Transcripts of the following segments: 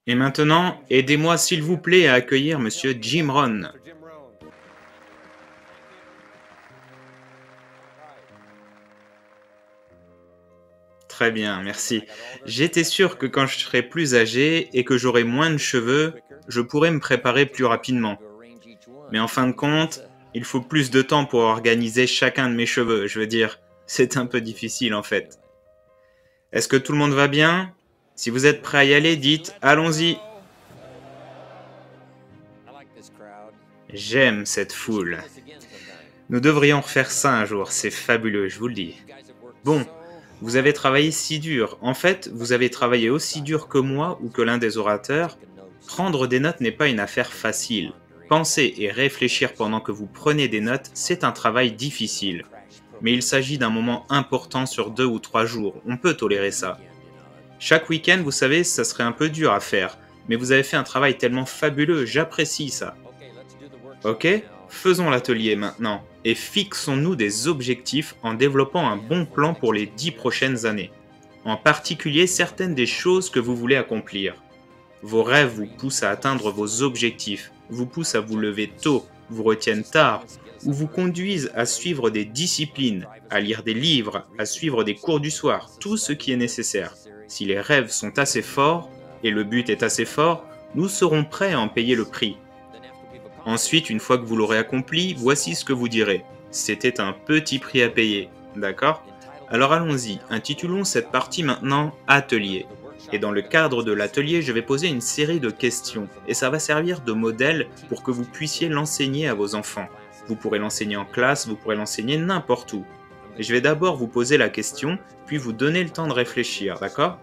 Et maintenant, aidez-moi s'il vous plaît à accueillir Monsieur Jim Rohn. Très bien, merci. J'étais sûr que quand je serai plus âgé et que j'aurai moins de cheveux, je pourrais me préparer plus rapidement. Mais en fin de compte, il faut plus de temps pour organiser chacun de mes cheveux. Je veux dire, c'est un peu difficile en fait. Est-ce que tout le monde va bien? Si vous êtes prêt à y aller, dites allons-y. J'aime cette foule. Nous devrions refaire ça un jour, c'est fabuleux, je vous le dis. Bon, vous avez travaillé si dur. En fait, vous avez travaillé aussi dur que moi ou que l'un des orateurs. Prendre des notes n'est pas une affaire facile. Penser et réfléchir pendant que vous prenez des notes, c'est un travail difficile. Mais il s'agit d'un moment important sur 2 ou 3 jours. On peut tolérer ça. Chaque week-end, vous savez, ça serait un peu dur à faire. Mais vous avez fait un travail tellement fabuleux, j'apprécie ça. Ok? Faisons l'atelier maintenant et fixons-nous des objectifs en développant un bon plan pour les 10 prochaines années. En particulier certaines des choses que vous voulez accomplir. Vos rêves vous poussent à atteindre vos objectifs, vous poussent à vous lever tôt, vous retiennent tard, ou vous conduisent à suivre des disciplines, à lire des livres, à suivre des cours du soir, tout ce qui est nécessaire. Si les rêves sont assez forts, et le but est assez fort, nous serons prêts à en payer le prix. Ensuite, une fois que vous l'aurez accompli, voici ce que vous direz. C'était un petit prix à payer, d'accord? Alors allons-y, intitulons cette partie maintenant Atelier. Et dans le cadre de l'atelier, je vais poser une série de questions, et ça va servir de modèle pour que vous puissiez l'enseigner à vos enfants. Vous pourrez l'enseigner en classe, vous pourrez l'enseigner n'importe où. Et je vais d'abord vous poser la question, puis vous donner le temps de réfléchir, d'accord?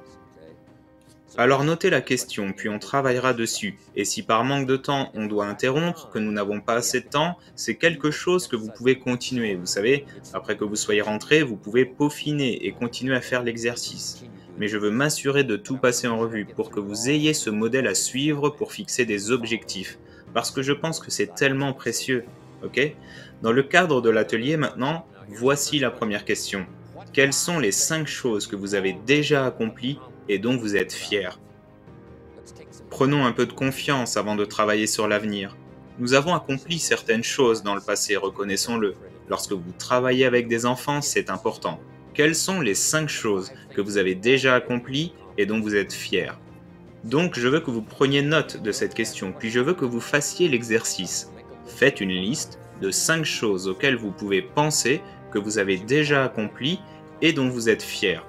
Alors notez la question, puis on travaillera dessus. Et si par manque de temps on doit interrompre, que nous n'avons pas assez de temps, c'est quelque chose que vous pouvez continuer. Vous savez, après que vous soyez rentré, vous pouvez peaufiner et continuer à faire l'exercice. Mais je veux m'assurer de tout passer en revue pour que vous ayez ce modèle à suivre pour fixer des objectifs. Parce que je pense que c'est tellement précieux. Ok? Dans le cadre de l'atelier maintenant, voici la première question. Quelles sont les 5 choses que vous avez déjà accomplies et dont vous êtes fier? Prenons un peu de confiance avant de travailler sur l'avenir. Nous avons accompli certaines choses dans le passé, reconnaissons-le. Lorsque vous travaillez avec des enfants, c'est important. Quelles sont les 5 choses que vous avez déjà accomplies et dont vous êtes fier? Donc, je veux que vous preniez note de cette question, puis je veux que vous fassiez l'exercice. Faites une liste de 5 choses auxquelles vous pouvez penser que vous avez déjà accomplies et dont vous êtes fier.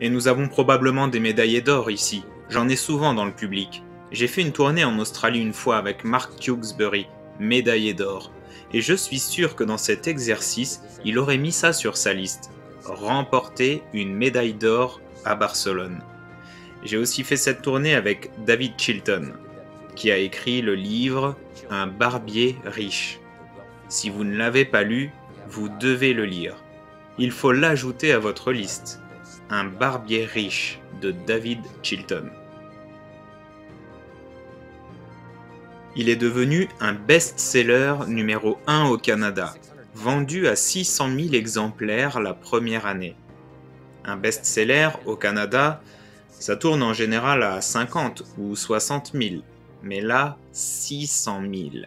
Et nous avons probablement des médaillés d'or ici. J'en ai souvent dans le public. J'ai fait une tournée en Australie une fois avec Mark Tewksbury, médaillé d'or. Et je suis sûr que dans cet exercice, il aurait mis ça sur sa liste. Remporter une médaille d'or à Barcelone. J'ai aussi fait cette tournée avec David Chilton, qui a écrit le livre Un barbier riche. Si vous ne l'avez pas lu, vous devez le lire. Il faut l'ajouter à votre liste. Un barbier riche de David Chilton. Il est devenu un best-seller numéro 1 au Canada, vendu à 600 000 exemplaires la première année. Un best-seller au Canada, ça tourne en général à 50 ou 60 000, mais là, 600 000.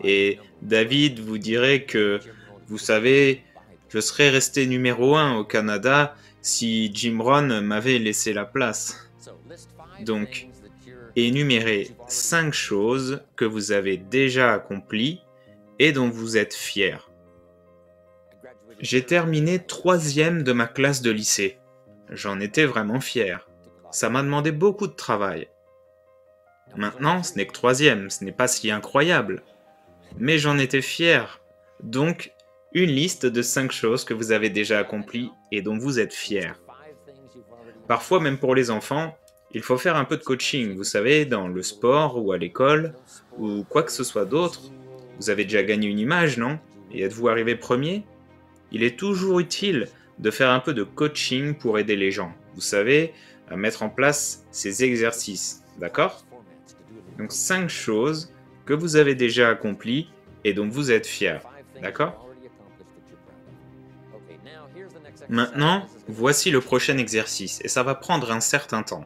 Et David vous dirait que, vous savez, je serais resté numéro 1 au Canada si Jim Rohn m'avait laissé la place. Donc, énumérez 5 choses que vous avez déjà accomplies et dont vous êtes fier. J'ai terminé 3e de ma classe de lycée. J'en étais vraiment fier. Ça m'a demandé beaucoup de travail. Maintenant, ce n'est que 3e, ce n'est pas si incroyable. Mais j'en étais fier. Donc, une liste de 5 choses que vous avez déjà accomplies et dont vous êtes fier. Parfois, même pour les enfants, il faut faire un peu de coaching, vous savez, dans le sport ou à l'école, ou quoi que ce soit d'autre. Vous avez déjà gagné une image, non? Et êtes-vous arrivé premier? Il est toujours utile de faire un peu de coaching pour aider les gens, vous savez, à mettre en place ces exercices, d'accord? Donc 5 choses que vous avez déjà accomplies et dont vous êtes fier, d'accord? Maintenant, voici le prochain exercice, et ça va prendre un certain temps.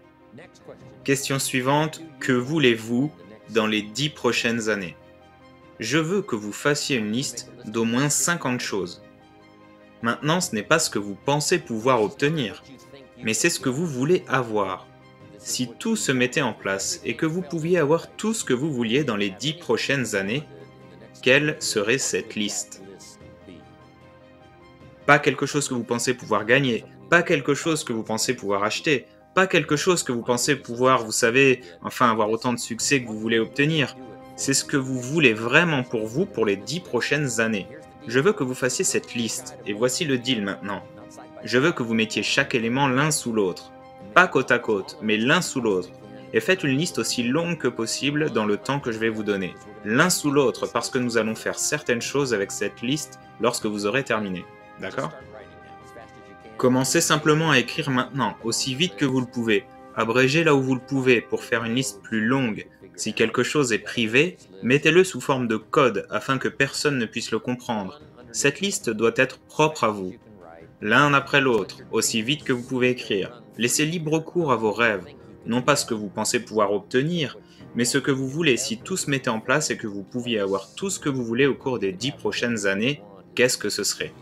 Question suivante, que voulez-vous dans les 10 prochaines années? Je veux que vous fassiez une liste d'au moins 50 choses. Maintenant, ce n'est pas ce que vous pensez pouvoir obtenir, mais c'est ce que vous voulez avoir. Si tout se mettait en place et que vous pouviez avoir tout ce que vous vouliez dans les 10 prochaines années, quelle serait cette liste? Pas quelque chose que vous pensez pouvoir gagner, pas quelque chose que vous pensez pouvoir acheter, pas quelque chose que vous pensez pouvoir, vous savez, enfin avoir autant de succès que vous voulez obtenir. C'est ce que vous voulez vraiment pour vous pour les 10 prochaines années. Je veux que vous fassiez cette liste, et voici le deal maintenant. Je veux que vous mettiez chaque élément l'un sous l'autre. Pas côte à côte, mais l'un sous l'autre. Et faites une liste aussi longue que possible dans le temps que je vais vous donner. L'un sous l'autre parce que nous allons faire certaines choses avec cette liste lorsque vous aurez terminé. D'accord? Commencez simplement à écrire maintenant, aussi vite que vous le pouvez. Abrégez là où vous le pouvez pour faire une liste plus longue. Si quelque chose est privé, mettez-le sous forme de code afin que personne ne puisse le comprendre. Cette liste doit être propre à vous. L'un après l'autre, aussi vite que vous pouvez écrire. Laissez libre cours à vos rêves, non pas ce que vous pensez pouvoir obtenir, mais ce que vous voulez. Si tout se mettait en place et que vous pouviez avoir tout ce que vous voulez au cours des 10 prochaines années, qu'est-ce que ce serait?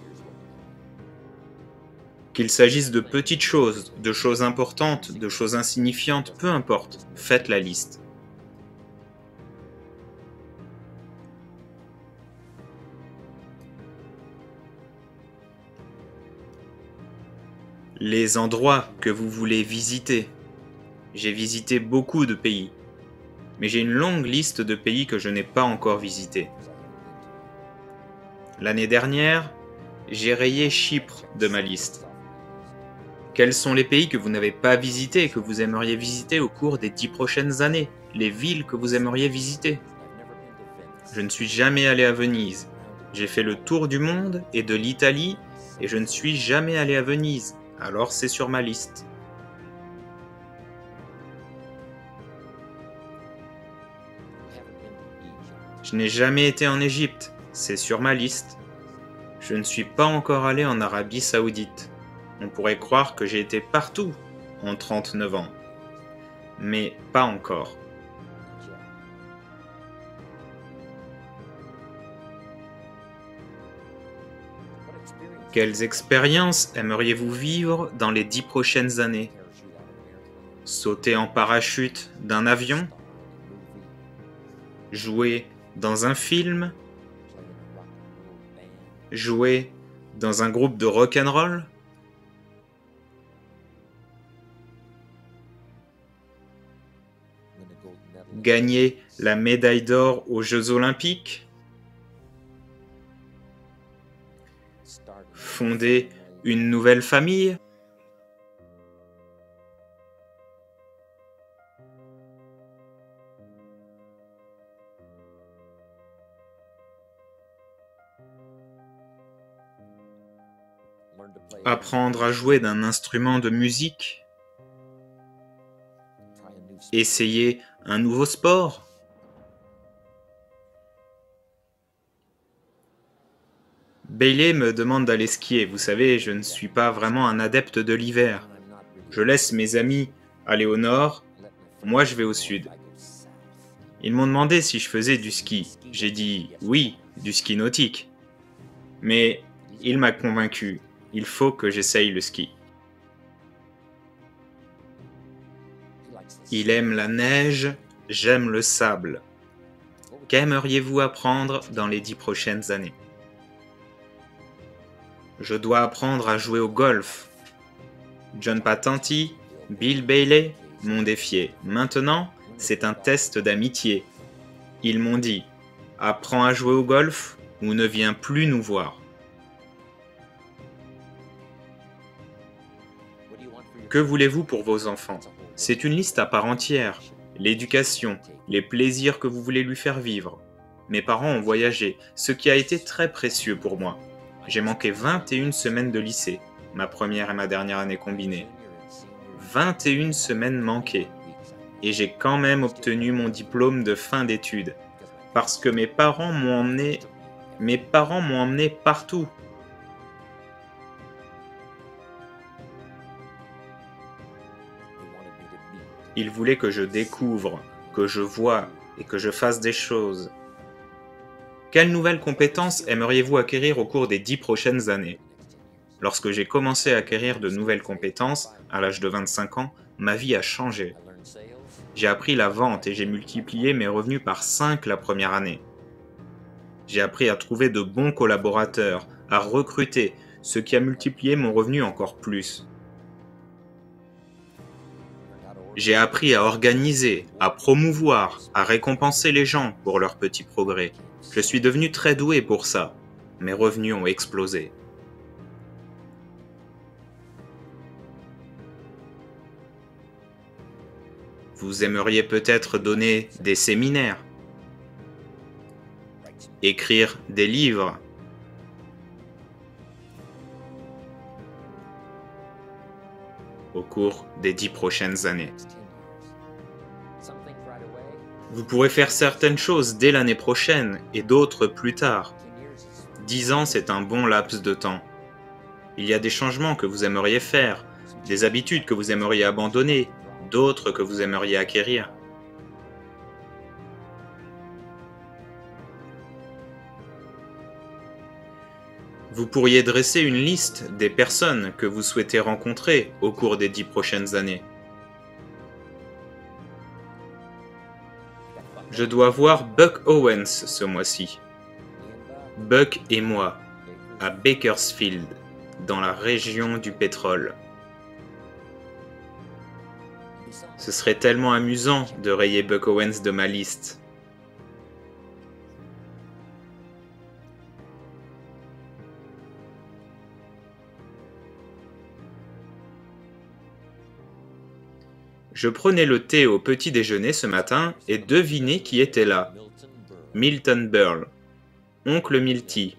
Qu'il s'agisse de petites choses, de choses importantes, de choses insignifiantes, peu importe, faites la liste. Les endroits que vous voulez visiter. J'ai visité beaucoup de pays, mais j'ai une longue liste de pays que je n'ai pas encore visités. L'année dernière, j'ai rayé Chypre de ma liste. Quels sont les pays que vous n'avez pas visités et que vous aimeriez visiter au cours des 10 prochaines années? Les villes que vous aimeriez visiter? Je ne suis jamais allé à Venise. J'ai fait le tour du monde et de l'Italie et je ne suis jamais allé à Venise. Alors c'est sur ma liste. Je n'ai jamais été en Égypte. C'est sur ma liste. Je ne suis pas encore allé en Arabie Saoudite. On pourrait croire que j'ai été partout en 39 ans. Mais pas encore. Quelles expériences aimeriez-vous vivre dans les 10 prochaines années? Sauter en parachute d'un avion? Jouer dans un film? Jouer dans un groupe de rock'n'roll? Gagner la médaille d'or aux Jeux Olympiques? Fonder une nouvelle famille? Apprendre à jouer d'un instrument de musique? Essayer un nouveau sport? Bailey me demande d'aller skier. Vous savez, je ne suis pas vraiment un adepte de l'hiver. Je laisse mes amis aller au nord, moi je vais au sud. Ils m'ont demandé si je faisais du ski. J'ai dit oui, du ski nautique. Mais il m'a convaincu, il faut que j'essaye le ski. Il aime la neige, j'aime le sable. Qu'aimeriez-vous apprendre dans les 10 prochaines années? Je dois apprendre à jouer au golf. John Patenti, Bill Bailey m'ont défié. Maintenant, c'est un test d'amitié. Ils m'ont dit « Apprends à jouer au golf ou ne viens plus nous voir ». Que voulez-vous pour vos enfants? C'est une liste à part entière. L'éducation, les plaisirs que vous voulez lui faire vivre. Mes parents ont voyagé, ce qui a été très précieux pour moi. J'ai manqué 21 semaines de lycée, ma première et ma dernière année combinée. 21 semaines manquées. Et j'ai quand même obtenu mon diplôme de fin d'études. Parce que mes parents m'ont emmené partout. Il voulait que je découvre, que je voie et que je fasse des choses. Quelles nouvelles compétences aimeriez-vous acquérir au cours des 10 prochaines années? Lorsque j'ai commencé à acquérir de nouvelles compétences, à l'âge de 25 ans, ma vie a changé. J'ai appris la vente et j'ai multiplié mes revenus par 5 la première année. J'ai appris à trouver de bons collaborateurs, à recruter, ce qui a multiplié mon revenu encore plus. J'ai appris à organiser, à promouvoir, à récompenser les gens pour leurs petits progrès. Je suis devenu très doué pour ça. Mes revenus ont explosé. Vous aimeriez peut-être donner des séminaires, écrire des livres, au cours des 10 prochaines années. Vous pourrez faire certaines choses dès l'année prochaine et d'autres plus tard. 10 ans, c'est un bon laps de temps. Il y a des changements que vous aimeriez faire, des habitudes que vous aimeriez abandonner, d'autres que vous aimeriez acquérir. Vous pourriez dresser une liste des personnes que vous souhaitez rencontrer au cours des 10 prochaines années. Je dois voir Buck Owens ce mois-ci. Buck et moi, à Bakersfield, dans la région du pétrole. Ce serait tellement amusant de rayer Buck Owens de ma liste. Je prenais le thé au petit déjeuner ce matin et devinez qui était là. Milton Berle, oncle Milty,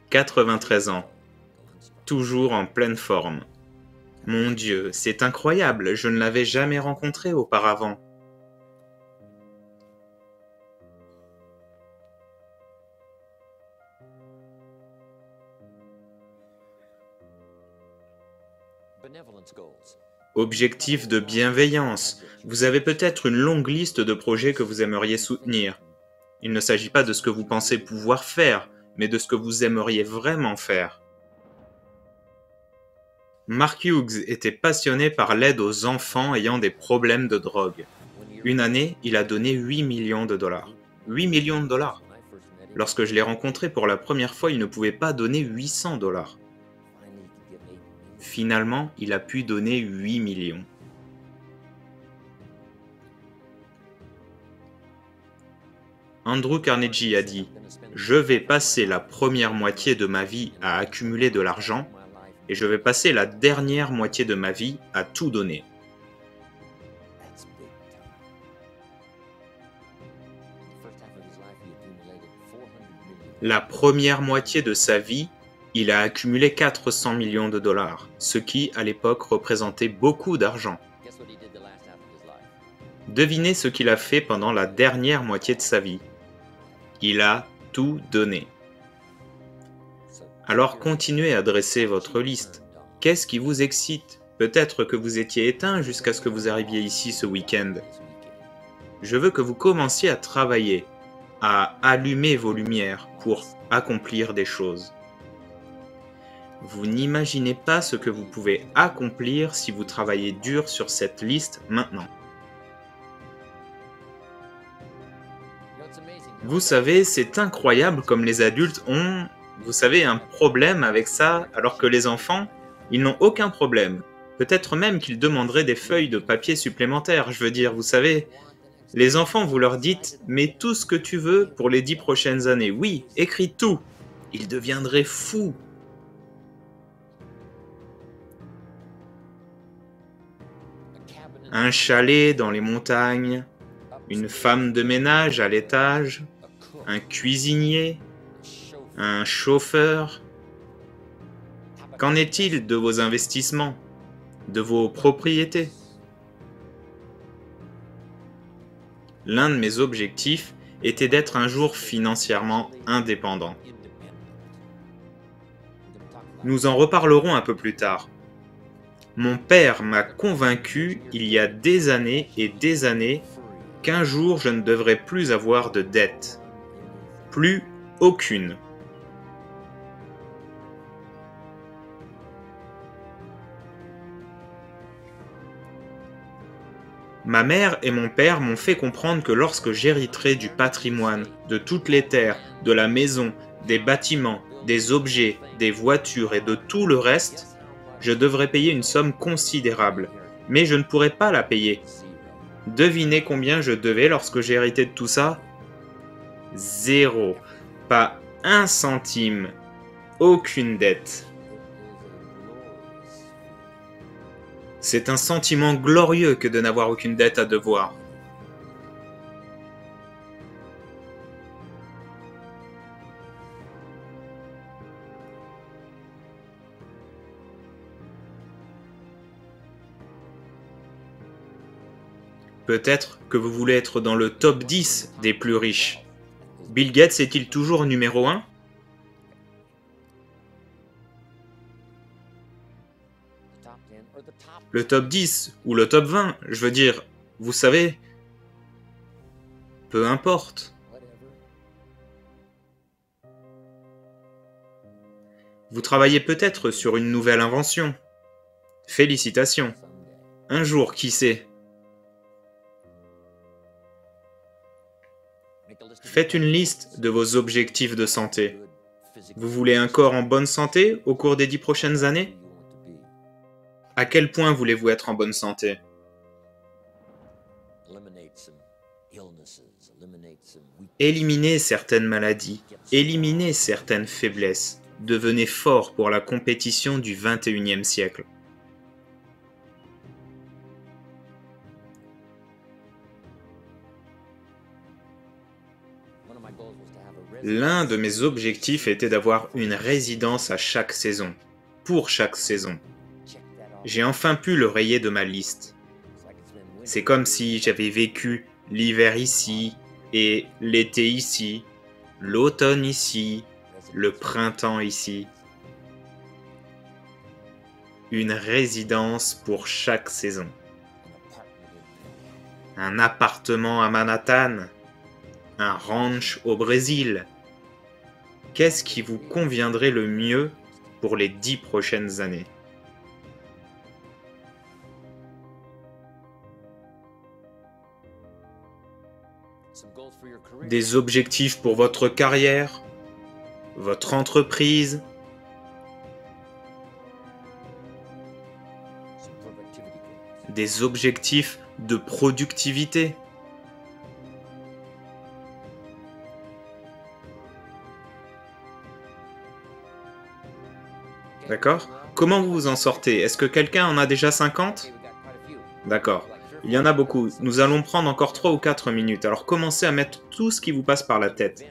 93 ans, toujours en pleine forme. Mon Dieu, c'est incroyable, je ne l'avais jamais rencontré auparavant. Objectif de bienveillance. Vous avez peut-être une longue liste de projets que vous aimeriez soutenir. Il ne s'agit pas de ce que vous pensez pouvoir faire, mais de ce que vous aimeriez vraiment faire. Mark Hughes était passionné par l'aide aux enfants ayant des problèmes de drogue. Une année, il a donné 8 millions de dollars. 8 millions de dollars. Lorsque je l'ai rencontré pour la première fois, il ne pouvait pas donner 800 dollars. Finalement, il a pu donner 8 millions. Andrew Carnegie a dit « Je vais passer la première moitié de ma vie à accumuler de l'argent et je vais passer la dernière moitié de ma vie à tout donner. » La première moitié de sa vie, il a accumulé 400 millions de dollars, ce qui, à l'époque, représentait beaucoup d'argent. Devinez ce qu'il a fait pendant la dernière moitié de sa vie. Il a tout donné. Alors continuez à dresser votre liste. Qu'est-ce qui vous excite? Peut-être que vous étiez éteint jusqu'à ce que vous arriviez ici ce week-end. Je veux que vous commenciez à travailler, à allumer vos lumières pour accomplir des choses. Vous n'imaginez pas ce que vous pouvez accomplir si vous travaillez dur sur cette liste maintenant. Vous savez, c'est incroyable comme les adultes ont, vous savez, un problème avec ça, alors que les enfants, ils n'ont aucun problème. Peut-être même qu'ils demanderaient des feuilles de papier supplémentaires. Je veux dire, vous savez, les enfants, vous leur dites « mets tout ce que tu veux pour les 10 prochaines années. Oui, écris tout !» Ils deviendraient fous. Un chalet dans les montagnes, une femme de ménage à l'étage, un cuisinier, un chauffeur. Qu'en est-il de vos investissements, de vos propriétés? L'un de mes objectifs était d'être un jour financièrement indépendant. Nous en reparlerons un peu plus tard. Mon père m'a convaincu il y a des années et des années qu'un jour je ne devrais plus avoir de dettes. Plus aucune. Ma mère et mon père m'ont fait comprendre que lorsque j'hériterai du patrimoine, de toutes les terres, de la maison, des bâtiments, des objets, des voitures et de tout le reste, je devrais payer une somme considérable. Mais je ne pourrais pas la payer. Devinez combien je devais lorsque j'ai hérité de tout ça? Zéro. Pas un centime. Aucune dette. C'est un sentiment glorieux que de n'avoir aucune dette à devoir. Peut-être que vous voulez être dans le top 10 des plus riches. Bill Gates est-il toujours numéro 1? Le top 10 ou le top 20, je veux dire, vous savez, peu importe. Vous travaillez peut-être sur une nouvelle invention. Félicitations. Un jour, qui sait? Faites une liste de vos objectifs de santé. Vous voulez un corps en bonne santé au cours des 10 prochaines années? À quel point voulez-vous être en bonne santé? Éliminez certaines maladies, éliminez certaines faiblesses. Devenez fort pour la compétition du 21e siècle. L'un de mes objectifs était d'avoir une résidence à chaque saison, pour chaque saison. J'ai enfin pu le rayer de ma liste. C'est comme si j'avais vécu l'hiver ici, et l'été ici, l'automne ici, le printemps ici. Une résidence pour chaque saison. Un appartement à Manhattan, un ranch au Brésil. Qu'est-ce qui vous conviendrait le mieux pour les 10 prochaines années? Des objectifs pour votre carrière, votre entreprise, des objectifs de productivité. D'accord? Comment vous vous en sortez? Est-ce que quelqu'un en a déjà 50? D'accord. Il y en a beaucoup. Nous allons prendre encore 3 ou 4 minutes, alors commencez à mettre tout ce qui vous passe par la tête.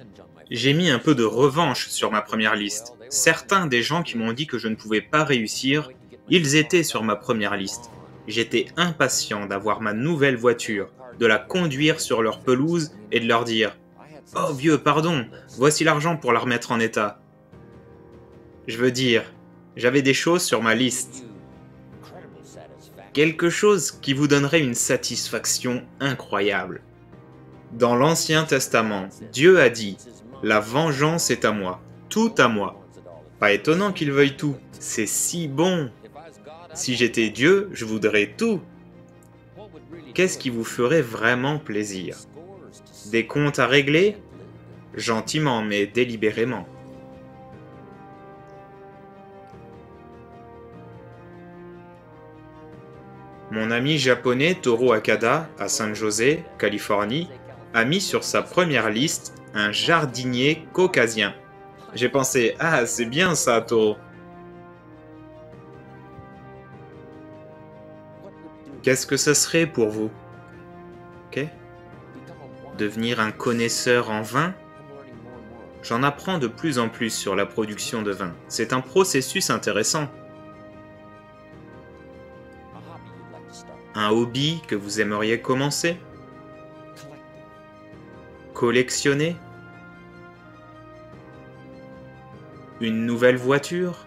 J'ai mis un peu de revanche sur ma première liste. Certains des gens qui m'ont dit que je ne pouvais pas réussir, ils étaient sur ma première liste. J'étais impatient d'avoir ma nouvelle voiture, de la conduire sur leur pelouse et de leur dire « Oh vieux, pardon, voici l'argent pour la remettre en état. » Je veux dire, j'avais des choses sur ma liste. Quelque chose qui vous donnerait une satisfaction incroyable. Dans l'Ancien Testament, Dieu a dit « La vengeance est à moi, tout à moi. » Pas étonnant qu'il veuille tout, c'est si bon. Si j'étais Dieu, je voudrais tout. Qu'est-ce qui vous ferait vraiment plaisir? Des comptes à régler? Gentiment, mais délibérément. Mon ami japonais Toru Akada, à San José, Californie, a mis sur sa première liste un jardinier caucasien. J'ai pensé, ah, c'est bien ça, Toru. Qu'est-ce que ça serait pour vous? Ok? Devenir un connaisseur en vin? J'en apprends de plus en plus sur la production de vin. C'est un processus intéressant. Un hobby que vous aimeriez commencer? Collectionner? Une nouvelle voiture?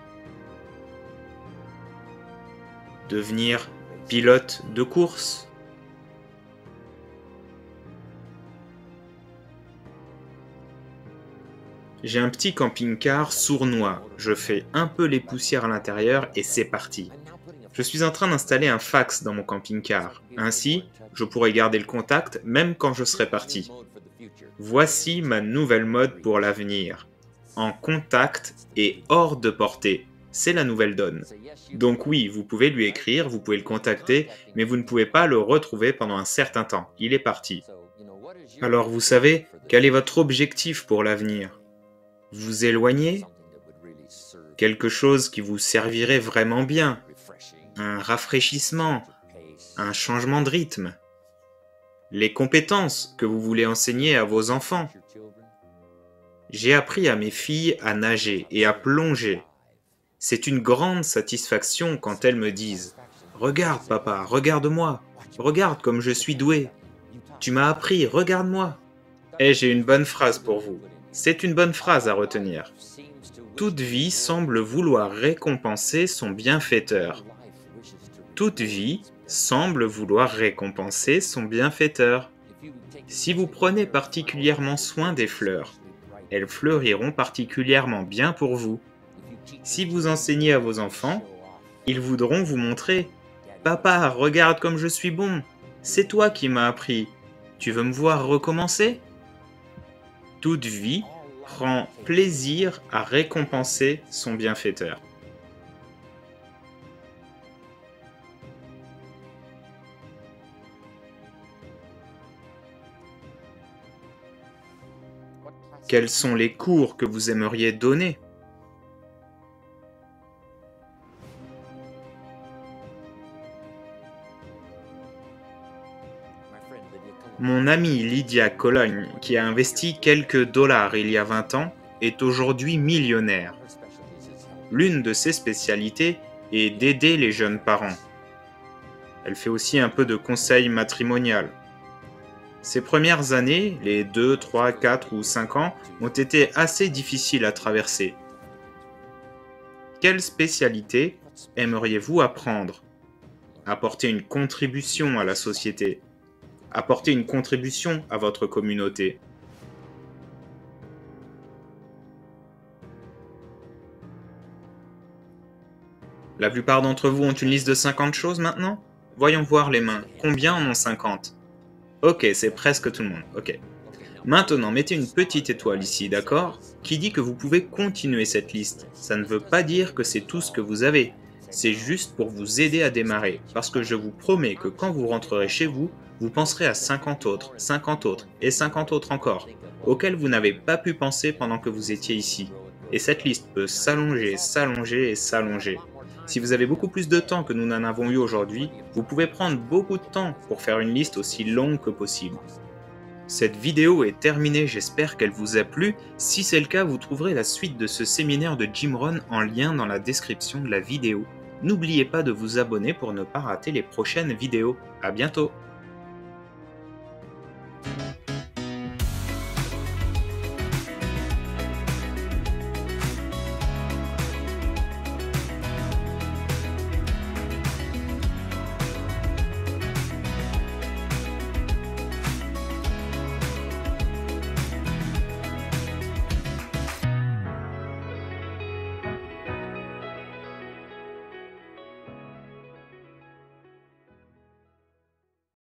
Devenir pilote de course? J'ai un petit camping-car sournois. Je fais un peu les poussières à l'intérieur et c'est parti. Je suis en train d'installer un fax dans mon camping-car. Ainsi, je pourrai garder le contact même quand je serai parti. Voici ma nouvelle mode pour l'avenir. En contact et hors de portée. C'est la nouvelle donne. Donc oui, vous pouvez lui écrire, vous pouvez le contacter, mais vous ne pouvez pas le retrouver pendant un certain temps. Il est parti. Alors vous savez, quel est votre objectif pour l'avenir? Vous éloigner? Quelque chose qui vous servirait vraiment bien? Un rafraîchissement? Un changement de rythme? Les compétences que vous voulez enseigner à vos enfants? J'ai appris à mes filles à nager et à plonger. C'est une grande satisfaction quand elles me disent « Regarde papa, regarde-moi, regarde comme je suis doué. Tu m'as appris, regarde-moi. » Et j'ai une bonne phrase pour vous. C'est une bonne phrase à retenir. Toute vie semble vouloir récompenser son bienfaiteur. Toute vie semble vouloir récompenser son bienfaiteur. Si vous prenez particulièrement soin des fleurs, elles fleuriront particulièrement bien pour vous. Si vous enseignez à vos enfants, ils voudront vous montrer « Papa, regarde comme je suis bon. C'est toi qui m'as appris. Tu veux me voir recommencer ?» Toute vie prend plaisir à récompenser son bienfaiteur. Quels sont les cours que vous aimeriez donner? Mon amie Lydia Cologne, qui a investi quelques dollars il y a 20 ans, est aujourd'hui millionnaire. L'une de ses spécialités est d'aider les jeunes parents. Elle fait aussi un peu de conseil matrimonial. Ses premières années, les 2, 3, 4 ou 5 ans, ont été assez difficiles à traverser. Quelle spécialité aimeriez-vous apprendre? Apporter une contribution à la société. Apporter une contribution à votre communauté. La plupart d'entre vous ont une liste de 50 choses maintenant? Voyons voir les mains. Combien en ont 50? Ok, c'est presque tout le monde. Ok. Maintenant, mettez une petite étoile ici, d'accord? Qui dit que vous pouvez continuer cette liste. Ça ne veut pas dire que c'est tout ce que vous avez. C'est juste pour vous aider à démarrer. Parce que je vous promets que quand vous rentrerez chez vous, vous penserez à 50 autres et 50 autres encore, auxquels vous n'avez pas pu penser pendant que vous étiez ici. Et cette liste peut s'allonger, s'allonger et s'allonger. Si vous avez beaucoup plus de temps que nous n'en avons eu aujourd'hui, vous pouvez prendre beaucoup de temps pour faire une liste aussi longue que possible. Cette vidéo est terminée, j'espère qu'elle vous a plu. Si c'est le cas, vous trouverez la suite de ce séminaire de Jim Rohn en lien dans la description de la vidéo. N'oubliez pas de vous abonner pour ne pas rater les prochaines vidéos. À bientôt!